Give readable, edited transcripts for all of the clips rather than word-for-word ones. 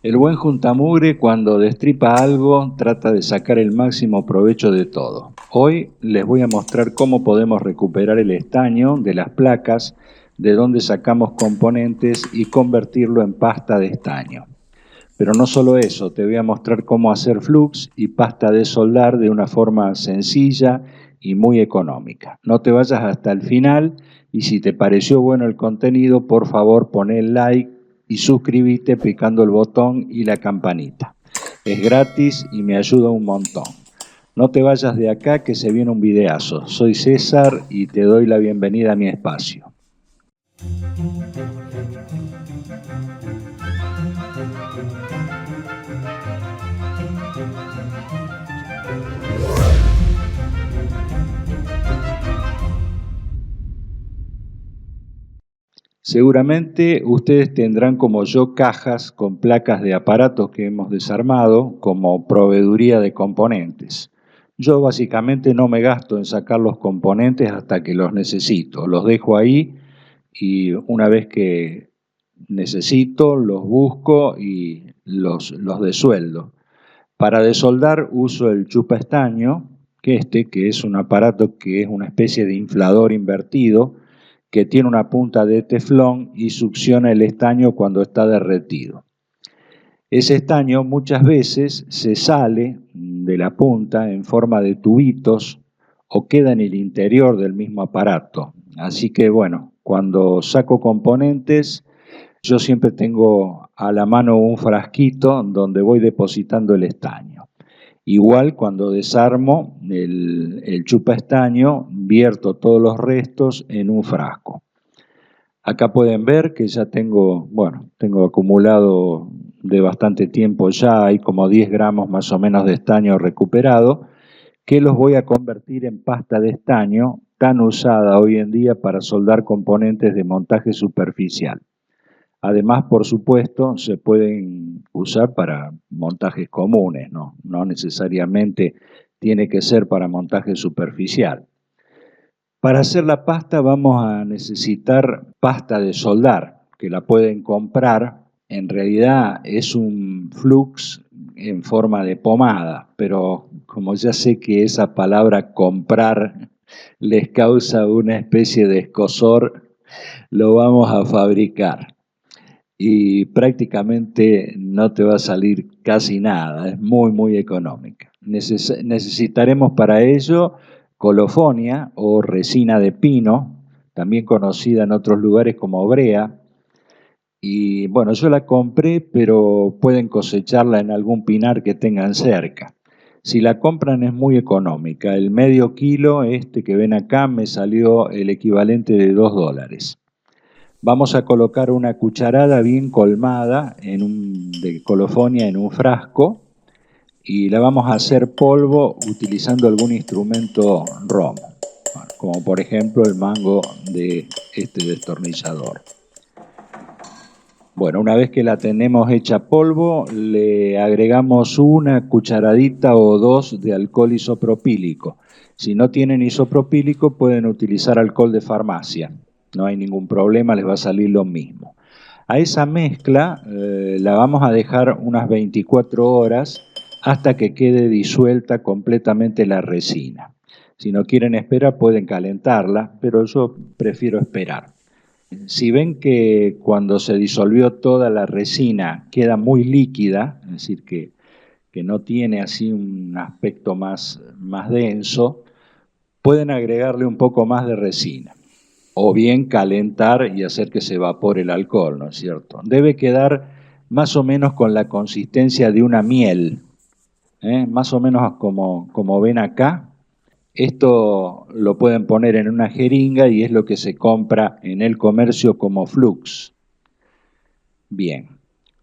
El buen juntamugre, cuando destripa algo, trata de sacar el máximo provecho de todo. Hoy les voy a mostrar cómo podemos recuperar el estaño de las placas, de donde sacamos componentes y convertirlo en pasta de estaño. Pero no solo eso, te voy a mostrar cómo hacer flux y pasta de soldar de una forma sencilla y muy económica. No te vayas hasta el final y si te pareció bueno el contenido, por favor poné el like y suscríbete picando el botón y la campanita. Es gratis y me ayuda un montón. No te vayas de acá que se viene un videazo. Soy César y te doy la bienvenida a mi espacio. Seguramente ustedes tendrán como yo cajas con placas de aparatos que hemos desarmado como proveeduría de componentes. Yo básicamente no me gasto en sacar los componentes hasta que los necesito. Los dejo ahí y una vez que necesito los busco y los desueldo. Para desoldar uso el chupa estaño, que es un aparato que es una especie de inflador invertido, que tiene una punta de teflón y succiona el estaño cuando está derretido. Ese estaño muchas veces se sale de la punta en forma de tubitos o queda en el interior del mismo aparato. Así que bueno, cuando saco componentes, yo siempre tengo a la mano un frasquito donde voy depositando el estaño. Igual cuando desarmo el chupa estaño, vierto todos los restos en un frasco. Acá pueden ver que ya tengo acumulado de bastante tiempo ya, hay como 10 gramos más o menos de estaño recuperado, que los voy a convertir en pasta de estaño tan usada hoy en día para soldar componentes de montaje superficial. Además, por supuesto, se pueden usar para montajes comunes, no necesariamente tiene que ser para montaje superficial. Para hacer la pasta vamos a necesitar pasta de soldar, que la pueden comprar. En realidad es un flux en forma de pomada, pero como ya sé que esa palabra comprar les causa una especie de escozor, lo vamos a fabricar y prácticamente no te va a salir casi nada, es muy económica. Necesitaremos para ello colofonia o resina de pino, también conocida en otros lugares como brea, y bueno, yo la compré, pero pueden cosecharla en algún pinar que tengan cerca. Si la compran es muy económica, el medio kilo este que ven acá me salió el equivalente de $2. Vamos a colocar una cucharada bien colmada de colofonia en un frasco y la vamos a hacer polvo utilizando algún instrumento ROM, como por ejemplo el mango de este destornillador. Bueno, una vez que la tenemos hecha polvo, le agregamos una cucharadita o dos de alcohol isopropílico. Si no tienen isopropílico, pueden utilizar alcohol de farmacia. No hay ningún problema, les va a salir lo mismo. A esa mezcla la vamos a dejar unas 24 horas hasta que quede disuelta completamente la resina. Si no quieren esperar, pueden calentarla, pero yo prefiero esperar. Si ven que cuando se disolvió toda la resina queda muy líquida, es decir, que no tiene así un aspecto más denso, pueden agregarle un poco más de resina o bien calentar y hacer que se evapore el alcohol, ¿no es cierto? Debe quedar más o menos con la consistencia de una miel, más o menos como ven acá. Esto lo pueden poner en una jeringa y es lo que se compra en el comercio como flux. Bien,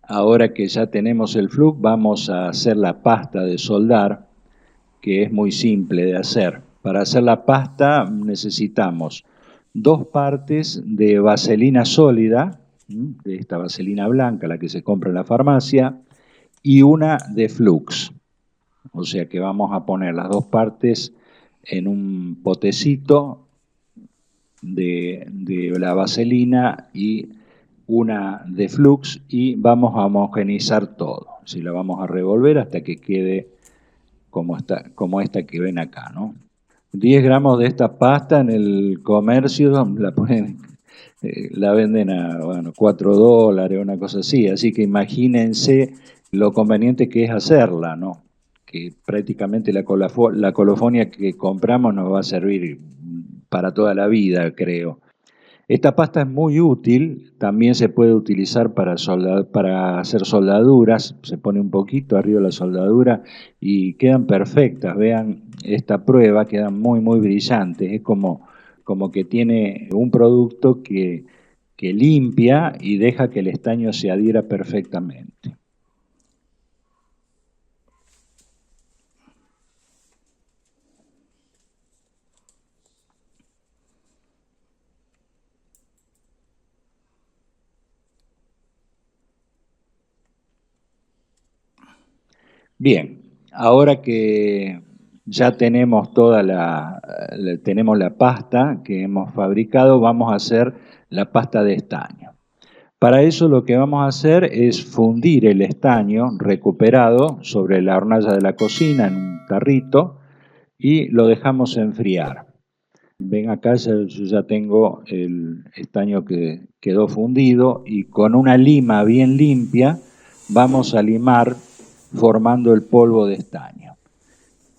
ahora que ya tenemos el flux, vamos a hacer la pasta de soldar, que es muy simple de hacer. Para hacer la pasta necesitamos 2 partes de vaselina sólida, de esta vaselina blanca, la que se compra en la farmacia, y una de flux. O sea que vamos a poner las 2 partes en un potecito de la vaselina y una de flux y vamos a homogeneizar todo. Si la vamos a revolver hasta que quede como esta que ven acá, ¿no? 10 gramos de esta pasta en el comercio la venden a bueno, $4, una cosa así. Así que imagínense lo conveniente que es hacerla, ¿no? Que prácticamente la colofonia que compramos nos va a servir para toda la vida, creo. Esta pasta es muy útil, también se puede utilizar para hacer soldaduras, se pone un poquito arriba de la soldadura y quedan perfectas. Vean esta prueba, quedan muy, muy brillantes. Es como que tiene un producto que limpia y deja que el estaño se adhiera perfectamente. Bien, ahora que ya tenemos tenemos la pasta que hemos fabricado, vamos a hacer la pasta de estaño. Para eso lo que vamos a hacer es fundir el estaño recuperado sobre la hornalla de la cocina en un tarrito y lo dejamos enfriar. Ven acá, yo ya tengo el estaño que quedó fundido y con una lima bien limpia vamos a limar formando el polvo de estaño.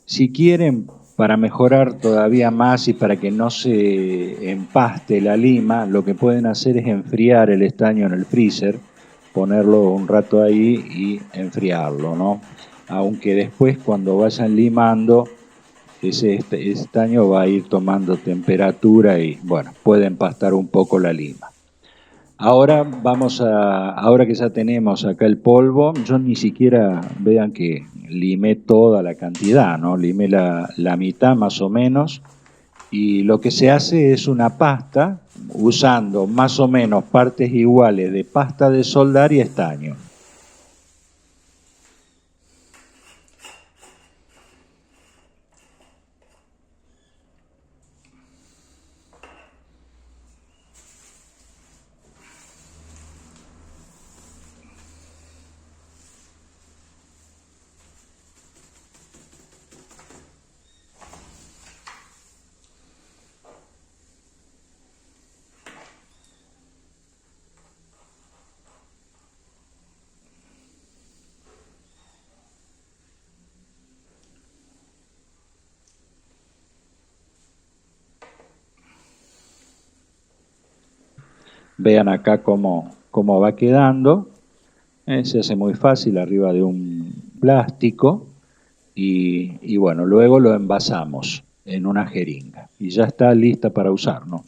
Si quieren, para mejorar todavía más y para que no se empaste la lima, lo que pueden hacer es enfriar el estaño en el freezer, ponerlo un rato ahí y enfriarlo, ¿no? Aunque después cuando vayan limando, ese estaño va a ir tomando temperatura y, bueno, puede empastar un poco la lima. Ahora que ya tenemos acá el polvo, yo ni siquiera, vean que limé toda la cantidad, ¿no? Limé la mitad más o menos, y lo que se hace es una pasta usando más o menos partes iguales de pasta de soldar y estaño. Vean acá cómo va quedando. Se hace muy fácil arriba de un plástico y bueno, luego lo envasamos en una jeringa y ya está lista para usar, ¿no?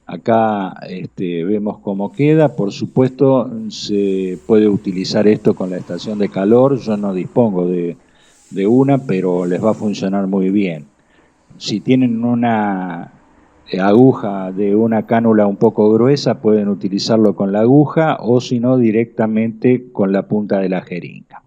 Acá vemos cómo queda. Por supuesto, se puede utilizar esto con la estación de calor. Yo no dispongo de una, pero les va a funcionar muy bien. Si tienen una aguja de una cánula un poco gruesa, pueden utilizarlo con la aguja o si no, directamente con la punta de la jeringa.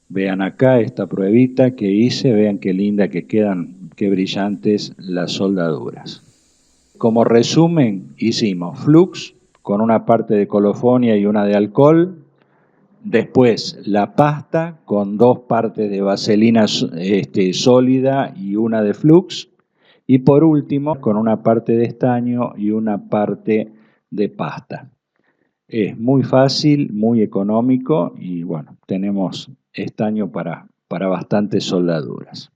Vean acá esta pruebita que hice, vean qué linda que quedan, qué brillantes las soldaduras. Como resumen, hicimos flux con una parte de colofonia y una de alcohol, después la pasta con 2 partes de vaselina sólida y una de flux, y por último con una parte de estaño y una parte de pasta. Es muy fácil, muy económico y bueno, tenemos estaño para bastantes soldaduras.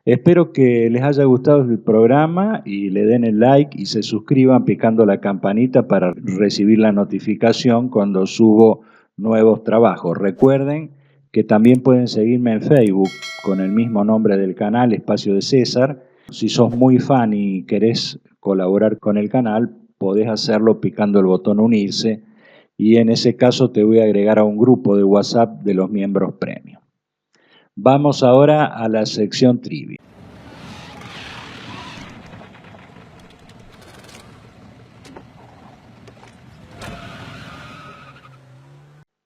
Espero que les haya gustado el programa y le den el like y se suscriban picando la campanita para recibir la notificación cuando subo nuevos trabajos. Recuerden que también pueden seguirme en Facebook con el mismo nombre del canal, Espacio de César. Si sos muy fan y querés colaborar con el canal, podés hacerlo picando el botón unirse y en ese caso te voy a agregar a un grupo de WhatsApp de los miembros premium. Vamos ahora a la sección trivia.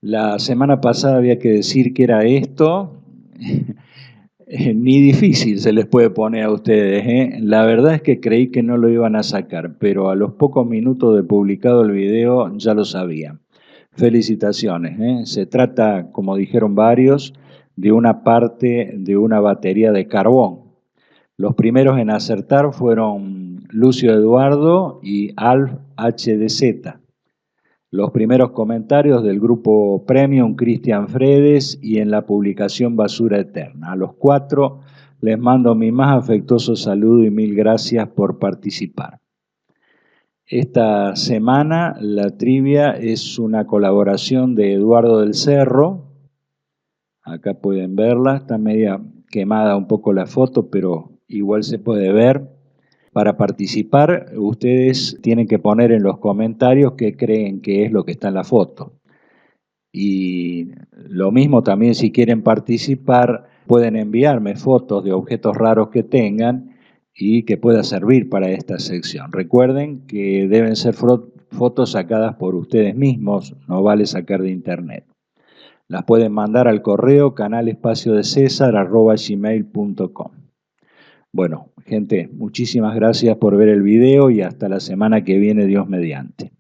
La semana pasada había que decir que era esto. Ni difícil se les puede poner a ustedes, ¿eh? La verdad es que creí que no lo iban a sacar, pero a los pocos minutos de publicado el video ya lo sabían. Felicitaciones, ¿eh? Se trata, como dijeron varios, de una parte de una batería de carbón. Los primeros en acertar fueron Lucio Eduardo y Alf HDZ. Los primeros comentarios del grupo Premium Cristian Fredes y en la publicación Basura Eterna. A los 4 les mando mi más afectuoso saludo y mil gracias por participar. Esta semana la trivia es una colaboración de Eduardo del Cerro. Acá pueden verla, está media quemada un poco la foto, pero igual se puede ver. Para participar, ustedes tienen que poner en los comentarios qué creen que es lo que está en la foto. Y lo mismo también si quieren participar, pueden enviarme fotos de objetos raros que tengan y que pueda servir para esta sección. Recuerden que deben ser fotos sacadas por ustedes mismos, no vale sacar de internet. Las pueden mandar al correo canalespaciodeCesar@gmail.com. Bueno, gente, muchísimas gracias por ver el video y hasta la semana que viene, Dios mediante.